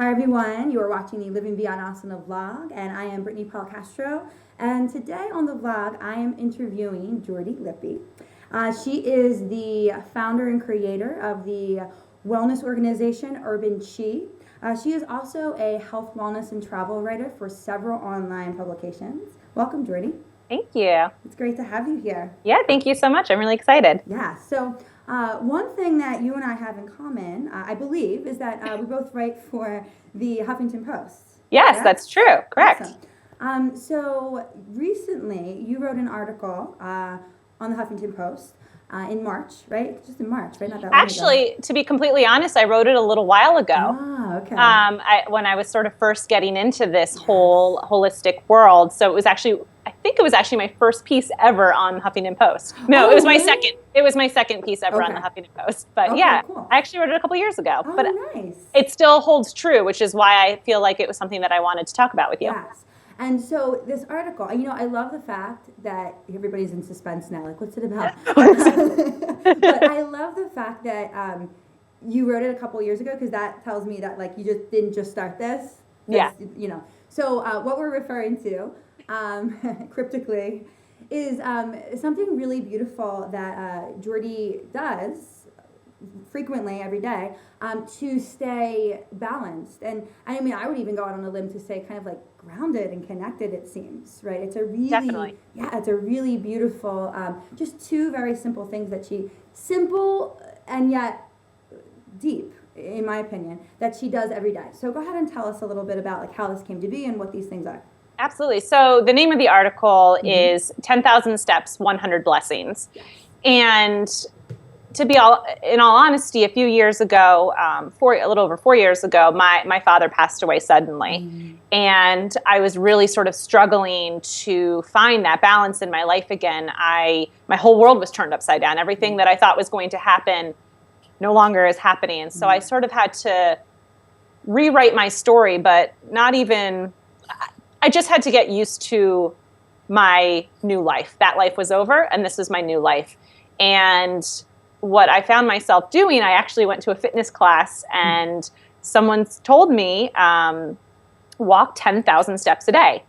Hi everyone, you are watching the Living Beyond Asana vlog, and I am Brittany Paul Castro. And today on the vlog, I am interviewing Jordi Lippe. She is the founder and creator of the wellness organization Urban Chi. She is also a health, wellness, and travel writer for several online publications. Welcome, Jordi. Thank you. It's great to have you here. Yeah, thank you so much. I'm really excited. Yeah, so one thing that you and I have in common, I believe, is that we both write for the Huffington Post. Yes, that's true. Correct. Awesome. So recently, you wrote an article on the Huffington Post in March, right? Just in March, right? Not that long ago. Actually, to be completely honest, I wrote it a little while ago. Ah, okay. When I was sort of first getting into this whole holistic world. So I think it was actually my first piece ever on Huffington Post. No, it was my second. It was my second piece ever on the Huffington Post. But cool. I actually wrote it a couple years ago. Oh, but nice. It still holds true, which is why I feel like it was something that I wanted to talk about with you. Yes. And so this article, I love the fact that everybody's in suspense now. Like, what's it about? But I love the fact that you wrote it a couple years ago, because that tells me that, like, you just didn't just start this. Yeah. So what we're referring to, cryptically, is something really beautiful that Jordi does frequently every day to stay balanced. And I mean, I would even go out on a limb to say kind of like grounded and connected, it seems, right? It's a really, Definitely. Yeah, it's a really beautiful, just two very simple things that simple and yet deep, in my opinion, that she does every day. So go ahead and tell us a little bit about like how this came to be and what these things are. Absolutely. So the name of the article is 10,000 Steps, 100 Blessings. Yes. And in all honesty, a few years ago, a little over 4 years ago, my father passed away suddenly. And I was really sort of struggling to find that balance in my life again. My whole world was turned upside down. Everything that I thought was going to happen no longer is happening. And so I sort of had to rewrite my story, but I just had to get used to my new life. That life was over, and this is my new life. And what I found myself doing, I actually went to a fitness class, and someone told me, walk 10,000 steps a day.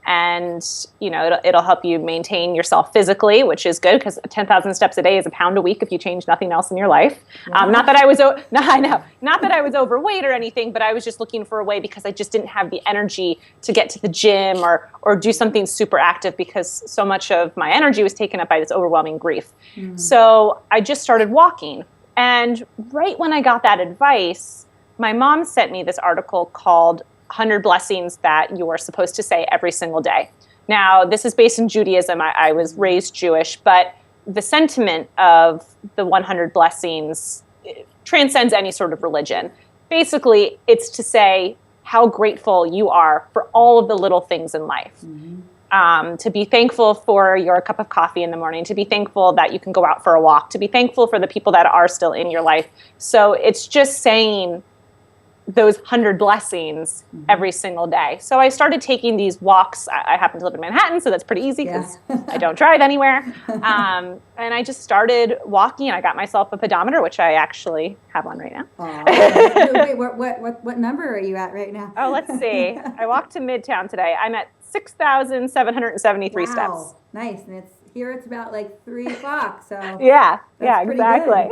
And, it'll help you maintain yourself physically, which is good, because 10,000 steps a day is a pound a week if you change nothing else in your life. Not that I was overweight or anything, but I was just looking for a way, because I just didn't have the energy to get to the gym or do something super active, because so much of my energy was taken up by this overwhelming grief. So I just started walking. And right when I got that advice, my mom sent me this article called 100 Blessings That You Are Supposed to Say Every Single Day. Now, this is based in Judaism. I was raised Jewish, but the sentiment of the 100 blessings transcends any sort of religion. Basically, it's to say how grateful you are for all of the little things in life. To be thankful for your cup of coffee in the morning, to be thankful that you can go out for a walk, to be thankful for the people that are still in your life. So it's just saying those 100 blessings every single day. So I started taking these walks. I happen to live in Manhattan, so that's pretty easy, because I don't drive anywhere. And I just started walking. I got myself a pedometer, which I actually have on right now. Wait, what number are you at right now? Oh, let's see. I walked to Midtown today. I'm at 6,773 steps. Nice. And it's about like 3 o'clock. So yeah, exactly.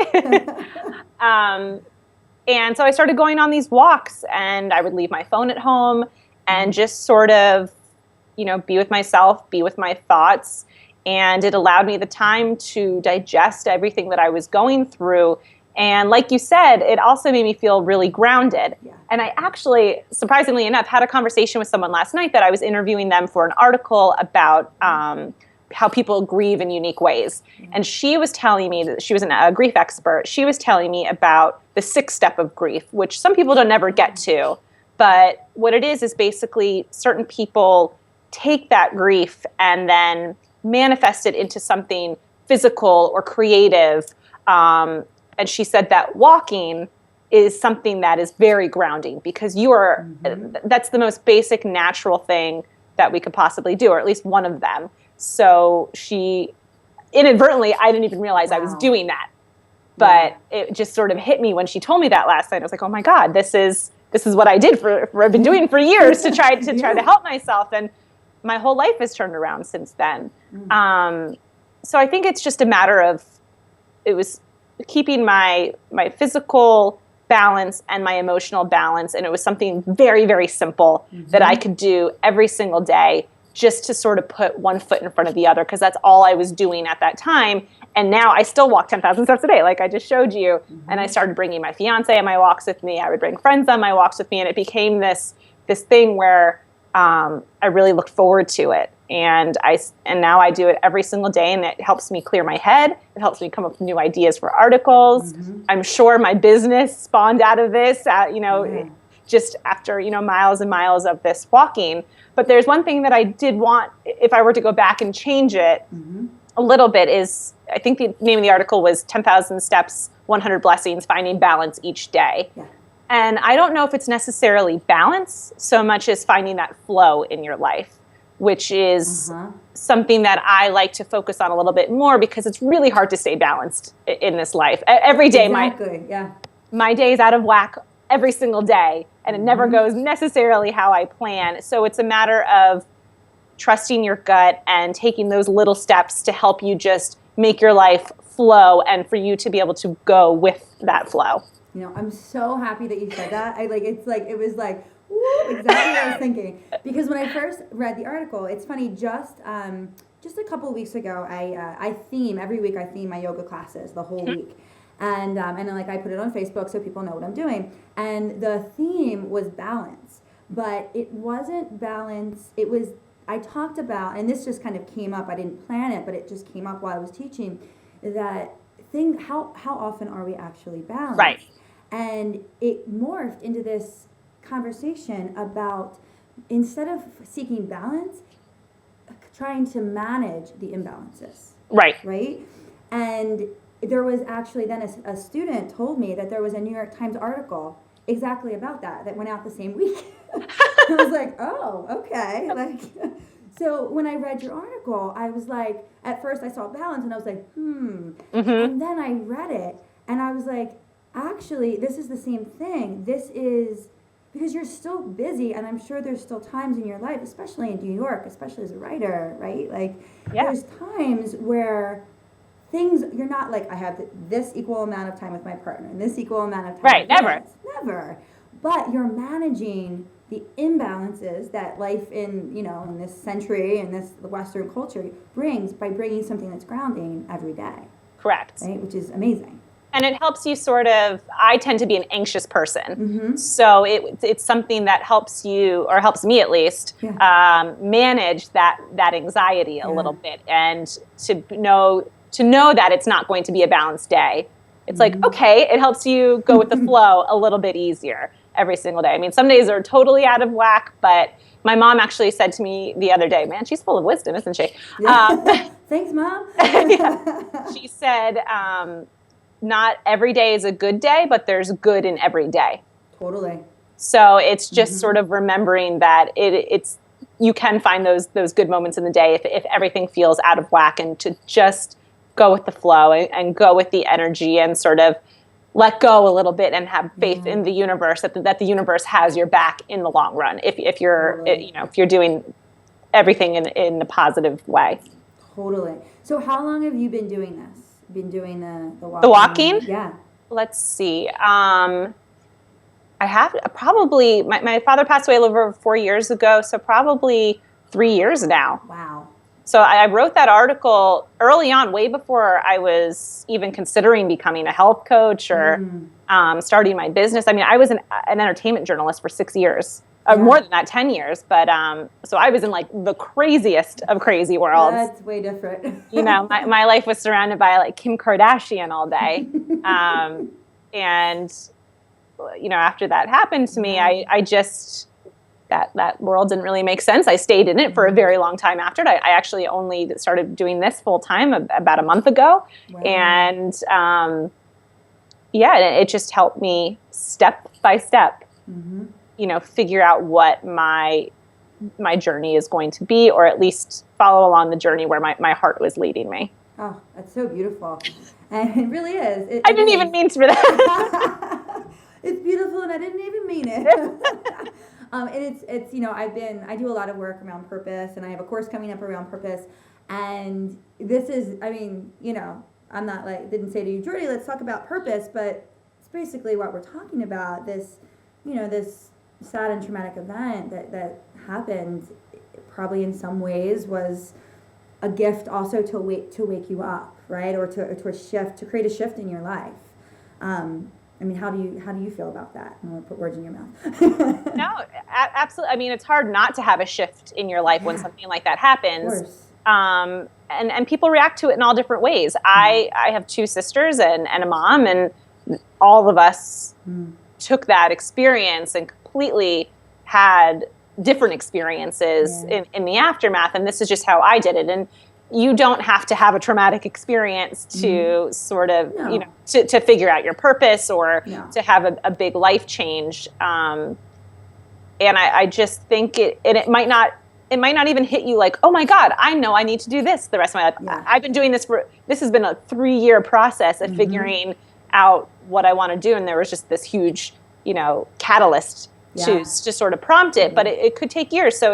And so I started going on these walks, and I would leave my phone at home and just sort of, be with myself, be with my thoughts. And it allowed me the time to digest everything that I was going through. And like you said, it also made me feel really grounded. Yeah. And I actually, surprisingly enough, had a conversation with someone last night that I was interviewing them for an article about how people grieve in unique ways. And she was telling me that she was a grief expert. She was telling me about the 6th step of grief, which some people don't ever get to. But what it is basically certain people take that grief and then manifest it into something physical or creative. And she said that walking is something that is very grounding, because that's the most basic natural thing that we could possibly do, or at least one of them. So she inadvertently, I didn't even realize I was doing that. But it just sort of hit me when she told me that last night. I was like, oh my God, this is this is what I did I've been doing for years to try to help myself. And my whole life has turned around since then. So I think it's just a matter of, it was keeping my physical balance and my emotional balance. And it was something very, very simple that I could do every single day, just to sort of put one foot in front of the other, because that's all I was doing at that time. And now I still walk 10,000 steps a day, like I just showed you. And I started bringing my fiance on my walks with me. I would bring friends on my walks with me. And it became this thing where I really looked forward to it. And now I do it every single day, and it helps me clear my head. It helps me come up with new ideas for articles. I'm sure my business spawned out of this, just after, miles and miles of this walking. But there's one thing that I did want, if I were to go back and change it a little bit, is, I think the name of the article was 10,000 Steps, 100 Blessings, Finding Balance Each Day. Yeah. And I don't know if it's necessarily balance so much as finding that flow in your life, which is something that I like to focus on a little bit more, because it's really hard to stay balanced in this life. Every day, my day is out of whack every single day, and it never goes necessarily how I plan. So it's a matter of trusting your gut and taking those little steps to help you just make your life flow, and for you to be able to go with that flow. I'm so happy that you said that. It was like, woo, exactly what I was thinking. Because when I first read the article, it's funny, just a couple of weeks ago, every week I theme my yoga classes the whole week. And then I put it on Facebook so people know what I'm doing. And the theme was balance, but it wasn't balance. It was, I talked about, and this just kind of came up, I didn't plan it, but it just came up while I was teaching, that how often are we actually balanced? Right. And it morphed into this conversation about, instead of seeking balance, trying to manage the imbalances. Right. Right? And there was actually then a student told me that there was a New York Times article exactly about that went out the same week. I was like, oh, okay. So when I read your article, I was like, at first I saw balance and I was like, And then I read it and I was like, actually, this is the same thing. This is because you're still busy, and I'm sure there's still times in your life, especially in New York, especially as a writer, right? There's times where you're not like, I have this equal amount of time with my partner and this equal amount of time. Right, never. But you're managing the imbalances that life in this century and this Western culture brings by bringing something that's grounding every day. Correct. Right, which is amazing. And it helps you I tend to be an anxious person. So it's something that helps you, or helps me at least, manage that anxiety a little bit, and to know that it's not going to be a balanced day. It's like, okay, it helps you go with the flow a little bit easier every single day. I mean, some days are totally out of whack, but my mom actually said to me the other day, man, she's full of wisdom, isn't she? Thanks, Mom. She said, not every day is a good day, but there's good in every day. Totally. So it's just sort of remembering that it's you can find those good moments in the day if everything feels out of whack, and to just go with the flow and go with the energy and sort of let go a little bit and have faith in the universe, that the universe has your back in the long run if you're if you're doing everything in a positive way. Totally. So how long have you been doing this? Been doing the walking? The walking? Yeah. Let's see. I have probably, my father passed away over 4 years ago, so probably 3 years now. Wow. So I wrote that article early on, way before I was even considering becoming a health coach or starting my business. I mean, I was an entertainment journalist for 6 years. More than that, 10 years. But so I was in the craziest of crazy worlds. That's way different. My life was surrounded by Kim Kardashian all day. And, after that happened to me, I just, that world didn't really make sense. I stayed in it for a very long time after it. I actually only started doing this full time about a month ago. Wow. And it just helped me step by step. Figure out what my journey is going to be, or at least follow along the journey where my heart was leading me. Oh, that's so beautiful. And it really is. I didn't even mean for that. It's beautiful, and I didn't even mean it. And it's I do a lot of work around purpose, and I have a course coming up around purpose, and this is, I'm not didn't say to you, Jordi, let's talk about purpose, but it's basically what we're talking about. This sad and traumatic event that happened, probably in some ways was a gift also to wake you up, right? Or to create a shift in your life. How do you feel about that? I don't want to put words in your mouth. No, absolutely. It's hard not to have a shift in your life when something like that happens. Of course. And people react to it in all different ways. I have 2 sisters and a mom, and all of us took that experience and completely had different experiences in the aftermath. And this is just how I did it. And you don't have to have a traumatic experience to sort of, to figure out your purpose or to have a big life change. And I just think it might not even hit you like, oh my God, I know I need to do this the rest of my life. Yeah. I've been doing this this has been a 3-year process of figuring out what I want to do. And there was just this huge, catalyst to sort of prompt it, but it could take years. So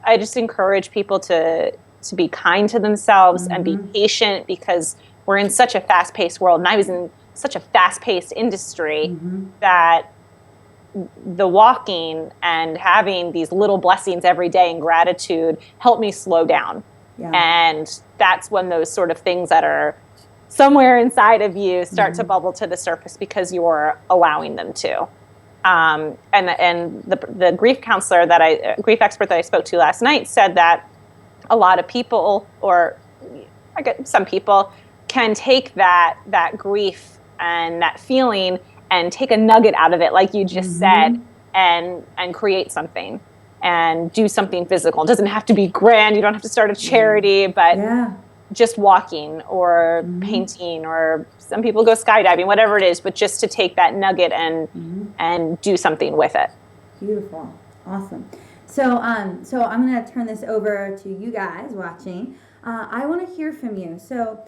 I just encourage people to be kind to themselves and be patient, because we're in such a fast-paced world. And I was in such a fast-paced industry that the walking and having these little blessings every day and gratitude helped me slow down. Yeah. And that's when those sort of things that are somewhere inside of you start to bubble to the surface because you're allowing them to. And the grief counselor grief expert that I spoke to last night said that a lot of people, or I guess some people, can take that grief and that feeling and take a nugget out of it, like you just said, and create something and do something physical. It doesn't have to be grand. You don't have to start a charity, but just walking or painting, or some people go skydiving, whatever it is, but just to take that nugget and do something with it. Beautiful. Awesome. So I'm going to turn this over to you guys watching. I want to hear from you. So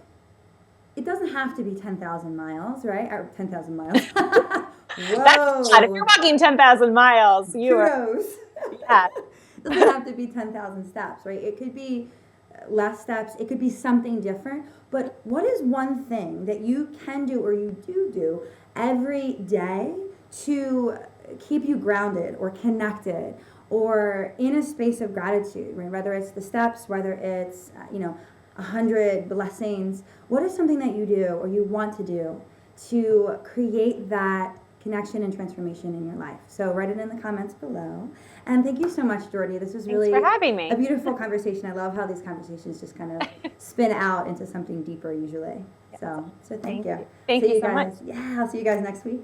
it doesn't have to be 10,000 miles, right? Or 10,000 miles. Whoa. That's not, if you're walking 10,000 miles, you are. Yeah. It doesn't have to be 10,000 steps, right? It could be less steps. It could be something different. But what is one thing that you can do or you do every day to keep you grounded or connected or in a space of gratitude, right? Whether it's the steps, whether it's, 100 blessings. What is something that you do or you want to do to create that connection and transformation in your life? So write it in the comments below. And thank you so much, Jordi. This was really Thanks for having me. A beautiful conversation. I love how these conversations just kind of spin out into something deeper usually. Yes. So thank you. Thank you so much. Yeah, I'll see you guys next week.